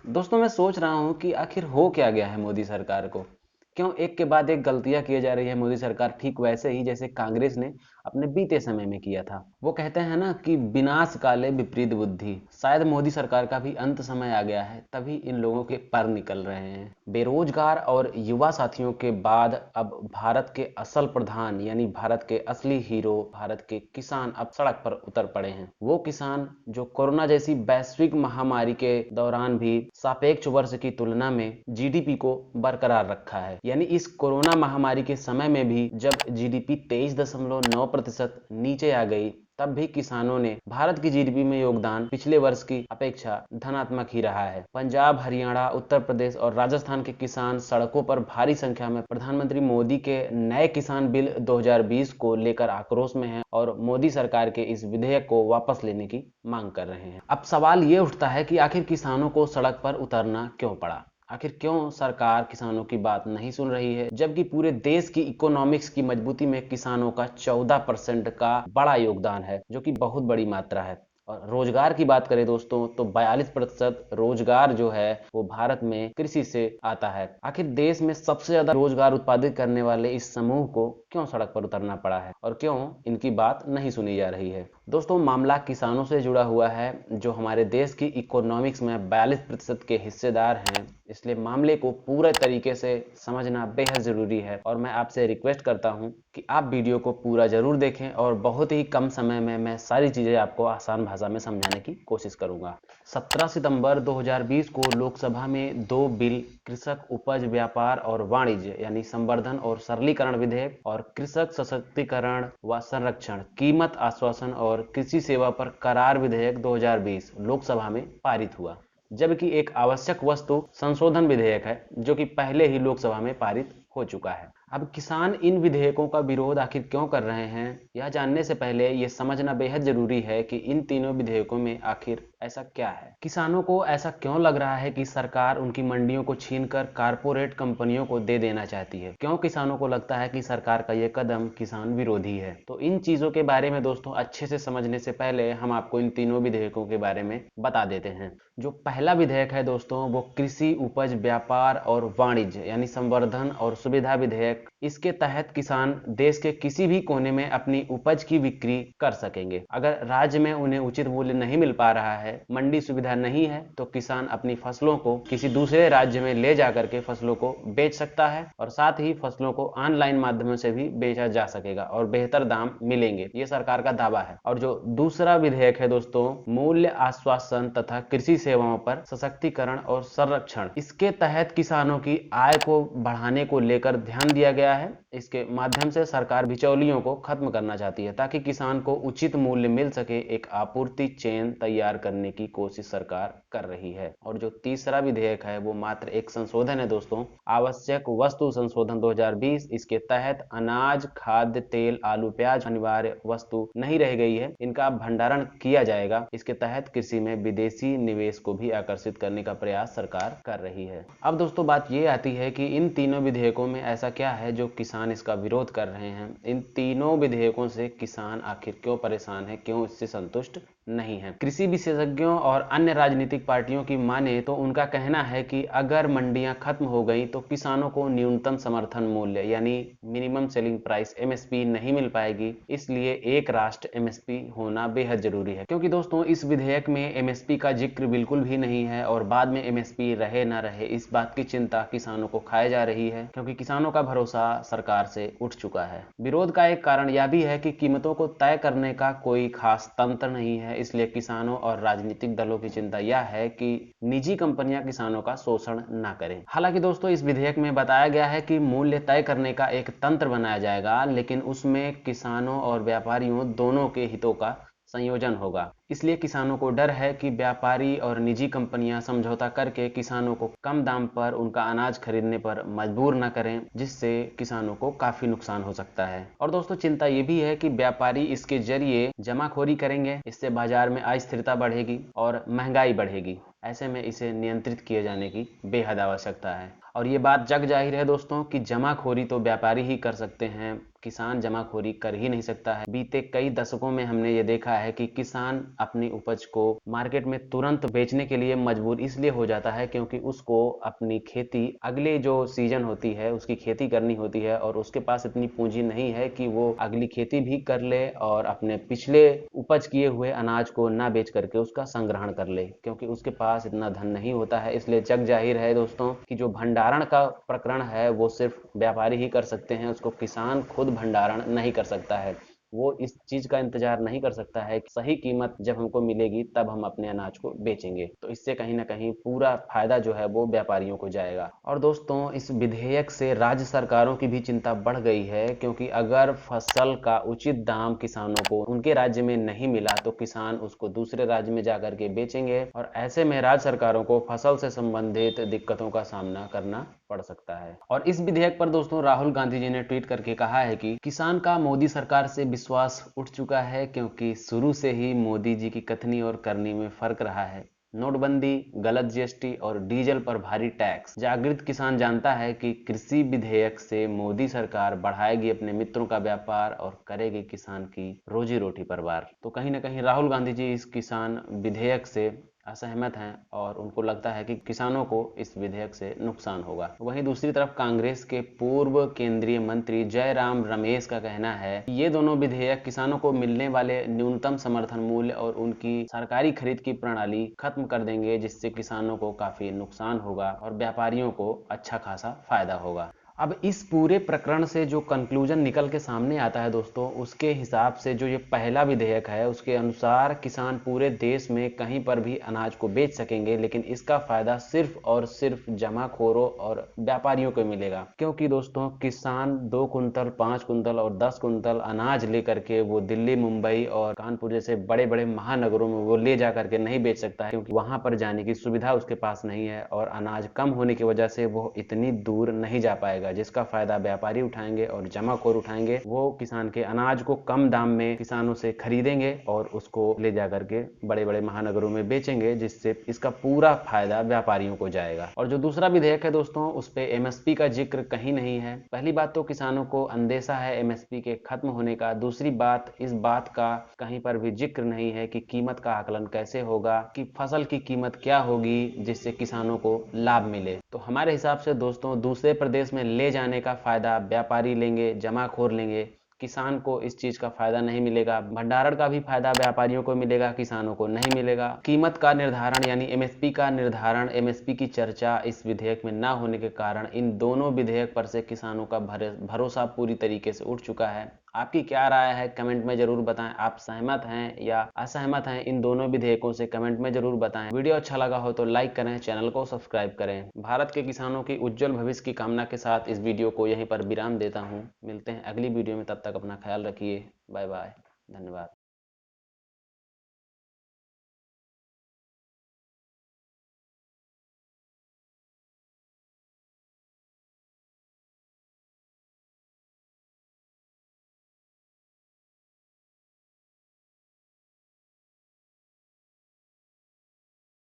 दोस्तों मैं सोच रहा हूँ कि आखिर हो क्या गया है मोदी सरकार को। क्यों एक के बाद एक गलतियां किए जा रही है मोदी सरकार, ठीक वैसे ही जैसे कांग्रेस ने अपने बीते समय में किया था। वो कहते हैं ना कि विनाश काले विपरीत बुद्धि। शायद मोदी सरकार का भी अंत समय आ गया है, तभी इन लोगों के पर निकल रहे हैं। बेरोजगार और युवा साथियों के बाद अब भारत के असल प्रधान यानी भारत के असली हीरो भारत के किसान अब सड़क पर उतर पड़े हैं। वो किसान जो कोरोना जैसी वैश्विक महामारी के दौरान भी सापेक्ष वर्ष की तुलना में जीडीपी को बरकरार रखा है। यानी इस कोरोना महामारी के समय में भी जब जीडीपी 23.9% नीचे आ गई, तब भी किसानों ने भारत की जीडीपी में योगदान पिछले वर्ष की अपेक्षा धनात्मक ही रहा है। पंजाब, हरियाणा, उत्तर प्रदेश और राजस्थान के किसान सड़कों पर भारी संख्या में प्रधानमंत्री मोदी के नए किसान बिल 2020 को लेकर आक्रोश में हैं और मोदी सरकार के इस विधेयक को वापस लेने की मांग कर रहे हैं। अब सवाल ये उठता है कि आखिर किसानों को सड़क पर उतरना क्यों पड़ा। आखिर क्यों सरकार किसानों की बात नहीं सुन रही है, जबकि पूरे देश की इकोनॉमिक्स की मजबूती में किसानों का 14% का बड़ा योगदान है, जो कि बहुत बड़ी मात्रा है। और रोजगार की बात करें दोस्तों तो 42% रोजगार जो है वो भारत में कृषि से आता है। आखिर देश में सबसे ज्यादा रोजगार उत्पादित करने वाले इस समूह को क्यों सड़क पर उतरना पड़ा है और क्यों इनकी बात नहीं सुनी जा रही है। दोस्तों मामला किसानों से जुड़ा हुआ है, जो हमारे देश की इकोनॉमिक्स में 42% के हिस्सेदार हैं। इसलिए मामले को पूरे तरीके से समझना बेहद जरूरी है और मैं आपसे रिक्वेस्ट करता हूं कि आप वीडियो को पूरा जरूर देखें और बहुत ही कम समय में मैं सारी चीजें आपको आसान भाषा में समझाने की कोशिश करूंगा। 17 सितंबर 2020 को लोकसभा में दो बिल, कृषक उपज व्यापार और वाणिज्य यानी संवर्धन और सरलीकरण विधेयक और कृषक सशक्तिकरण व संरक्षण, कीमत आश्वासन और कृषि सेवा पर करार विधेयक 2020 लोकसभा में पारित हुआ। जबकि एक आवश्यक वस्तु संशोधन विधेयक है जो कि पहले ही लोकसभा में पारित हो चुका है। अब किसान इन विधेयकों का विरोध आखिर क्यों कर रहे हैं, यह जानने से पहले यह समझना बेहद जरूरी है कि इन तीनों विधेयकों में आखिर ऐसा क्या है। किसानों को ऐसा क्यों लग रहा है कि सरकार उनकी मंडियों को छीनकर कारपोरेट कंपनियों को दे देना चाहती है। क्यों किसानों को लगता है कि सरकार का यह कदम किसान विरोधी है। तो इन चीजों के बारे में दोस्तों अच्छे से समझने से पहले हम आपको इन तीनों विधेयकों के बारे में बता देते हैं। जो पहला विधेयक है दोस्तों वो कृषि उपज व्यापार और वाणिज्य यानी संवर्धन और सुविधा विधेयक। इसके तहत किसान देश के किसी भी कोने में अपनी उपज की बिक्री कर सकेंगे। अगर राज्य में उन्हें उचित मूल्य नहीं मिल पा रहा है, मंडी सुविधा नहीं है, तो किसान अपनी फसलों को किसी दूसरे राज्य में ले जाकर के फसलों को बेच सकता है और साथ ही फसलों को ऑनलाइन माध्यमों से भी बेचा जा सकेगा और बेहतर दाम मिलेंगे, ये सरकार का दावा है। और जो दूसरा विधेयक है दोस्तों, मूल्य आश्वासन तथा कृषि सेवाओं पर सशक्तिकरण और संरक्षण। इसके तहत किसानों की आय को बढ़ाने को लेकर ध्यान दिया गया है। इसके माध्यम से सरकार बिचौलियों को खत्म करना चाहती है ताकि किसान को उचित मूल्य मिल सके। एक आपूर्ति चेन तैयार करने की कोशिश सरकार कर रही है। और जो तीसरा विधेयक है वो मात्र एक संशोधन है दोस्तों, आवश्यक वस्तु संशोधन 2020। इसके तहत अनाज, खाद्य तेल, आलू, प्याज अनिवार्य वस्तु नहीं रह गई है, इनका भंडारण किया जाएगा। इसके तहत कृषि में विदेशी निवेश को भी आकर्षित करने का प्रयास सरकार कर रही है। अब दोस्तों बात ये आती है कि इन तीनों विधेयकों में ऐसा क्या है जो किसान इसका विरोध कर रहे हैं। इन तीनों विधेयकों से किसान आखिर क्यों परेशान है, क्यों इससे संतुष्ट नहीं है। कृषि विशेषज्ञों और अन्य राजनीतिक पार्टियों की माने तो उनका कहना है कि अगर मंडियां खत्म हो गई तो किसानों को न्यूनतम समर्थन मूल्य यानी मिनिमम सेलिंग प्राइस एमएसपी नहीं मिल पाएगी। इसलिए एक राष्ट्र एमएसपी होना बेहद जरूरी है। क्योंकि दोस्तों इस विधेयक में एमएसपी का जिक्र बिल्कुल भी नहीं है और बाद में एमएसपी रहे ना रहे इस बात की चिंता किसानों को खाए जा रही है, क्योंकि किसानों का भरोसा सरकार से उठ चुका है। विरोध का एक कारण यह भी है कि कीमतों को तय करने का कोई खास तंत्र नहीं है। इसलिए किसानों और राजनीतिक दलों की चिंता यह है कि निजी कंपनियां किसानों का शोषण न करें। हालांकि दोस्तों इस विधेयक में बताया गया है कि मूल्य तय करने का एक तंत्र बनाया जाएगा, लेकिन उसमें किसानों और व्यापारियों दोनों के हितों का संयोजन होगा। इसलिए किसानों को डर है कि व्यापारी और निजी कंपनियां समझौता करके किसानों को कम दाम पर उनका अनाज खरीदने पर मजबूर न करें, जिससे किसानों को काफी नुकसान हो सकता है। और दोस्तों चिंता ये भी है कि व्यापारी इसके जरिए जमाखोरी करेंगे, इससे बाजार में अस्थिरता बढ़ेगी और महंगाई बढ़ेगी। ऐसे में इसे नियंत्रित किए जाने की बेहद आवश्यकता है। और ये बात जग जाहिर है दोस्तों कि जमाखोरी तो व्यापारी ही कर सकते हैं, किसान जमाखोरी कर ही नहीं सकता है। बीते कई दशकों में हमने ये देखा है कि किसान अपनी उपज को मार्केट में तुरंत बेचने के लिए मजबूर इसलिए हो जाता है क्योंकि उसको अपनी खेती अगले जो सीजन होती है उसकी खेती करनी होती है और उसके पास इतनी पूंजी नहीं है कि वो अगली खेती भी कर ले और अपने पिछले उपज किए हुए अनाज को ना बेच करके उसका संग्रहण कर ले, क्योंकि उसके पास इतना धन नहीं होता है। इसलिए जग जाहिर है दोस्तों कि जो भंडारण का प्रकरण है वो सिर्फ व्यापारी ही कर सकते हैं, उसको किसान खुद भंडारण नहीं कर सकता है। वो इस चीज का इंतजार नहीं कर सकता है कि सही कीमत जब हमको मिलेगी तब हम अपने अनाज को बेचेंगे। तो इससे कहीं ना कहीं पूरा फायदा जो है वो व्यापारियों को जाएगा। और दोस्तों इस विधेयक से राज्य सरकारों की भी चिंता बढ़ गई है, क्योंकि अगर फसल का उचित दाम किसानों को उनके राज्य में नहीं मिला तो किसान उसको दूसरे राज्य में जाकर के बेचेंगे और ऐसे में राज्य सरकारों को फसल से संबंधित दिक्कतों का सामना करना पड़ सकता है। और इस विधेयक पर दोस्तों राहुल गांधी जी ने ट्वीट करके कहा है कि किसान का मोदी सरकार से विश्वास उठ चुका है, क्योंकि शुरू से ही मोदी जी की कथनी और करनी में फर्क रहा है। नोटबंदी, गलत जीएसटी और डीजल पर भारी टैक्स। जागृत किसान जानता है कि कृषि विधेयक से मोदी सरकार बढ़ाएगी अपने मित्रों का व्यापार और करेगी किसान की रोजी रोटी पर वार। तो कहीं ना कहीं राहुल गांधी जी इस किसान विधेयक से असहमत हैं और उनको लगता है कि किसानों को इस विधेयक से नुकसान होगा। वहीं दूसरी तरफ कांग्रेस के पूर्व केंद्रीय मंत्री जयराम रमेश का कहना है कि ये दोनों विधेयक किसानों को मिलने वाले न्यूनतम समर्थन मूल्य और उनकी सरकारी खरीद की प्रणाली खत्म कर देंगे, जिससे किसानों को काफी नुकसान होगा और व्यापारियों को अच्छा खासा फायदा होगा। अब इस पूरे प्रकरण से जो कंक्लूजन निकल के सामने आता है दोस्तों, उसके हिसाब से जो ये पहला विधेयक है उसके अनुसार किसान पूरे देश में कहीं पर भी अनाज को बेच सकेंगे, लेकिन इसका फायदा सिर्फ और सिर्फ जमाखोरों और व्यापारियों को मिलेगा। क्योंकि दोस्तों किसान 2 कुंतल, 5 कुंतल और 10 कुंतल अनाज लेकर के वो दिल्ली, मुंबई और कानपुर जैसे बड़े बड़े महानगरों में वो ले जा करके नहीं बेच सकता है, क्योंकि वहां पर जाने की सुविधा उसके पास नहीं है और अनाज कम होने की वजह से वो इतनी दूर नहीं जा पाएगा। जिसका फायदा व्यापारी उठाएंगे और जमाखोर उठाएंगे। वो किसान के अनाज को कम दाम में किसानों से खरीदेंगे और उसको ले जाकर के बड़े बड़े महानगरों में बेचेंगे, जिससे इसका पूरा फायदा व्यापारियों को जाएगा। और जो दूसरा विधेयक है दोस्तों उस पे एमएसपी का जिक्र कहीं नहीं है। पहली बात तो किसानों को अंदेशा है एमएसपी के खत्म होने का। दूसरी बात, इस बात का कहीं पर भी जिक्र नहीं है कि कीमत का आकलन कैसे होगा, कि फसल की कीमत क्या होगी जिससे किसानों को लाभ मिले। तो हमारे हिसाब से दोस्तों दूसरे प्रदेश में ले जाने का फायदा व्यापारी लेंगे, जमाखोर लेंगे, किसान को इस चीज का फायदा नहीं मिलेगा। भंडारण का भी फायदा व्यापारियों को मिलेगा, किसानों को नहीं मिलेगा। कीमत का निर्धारण यानी एमएसपी का निर्धारण, एमएसपी की चर्चा इस विधेयक में ना होने के कारण इन दोनों विधेयक पर से किसानों का भरोसा पूरी तरीके से उठ चुका है। आपकी क्या राय है कमेंट में जरूर बताएं। आप सहमत हैं या असहमत हैं इन दोनों विधेयकों से, कमेंट में जरूर बताएं। वीडियो अच्छा लगा हो तो लाइक करें, चैनल को सब्सक्राइब करें। भारत के किसानों की उज्जवल भविष्य की कामना के साथ इस वीडियो को यहीं पर विराम देता हूं। मिलते हैं अगली वीडियो में, तब तक अपना ख्याल रखिए। बाय बाय, धन्यवाद।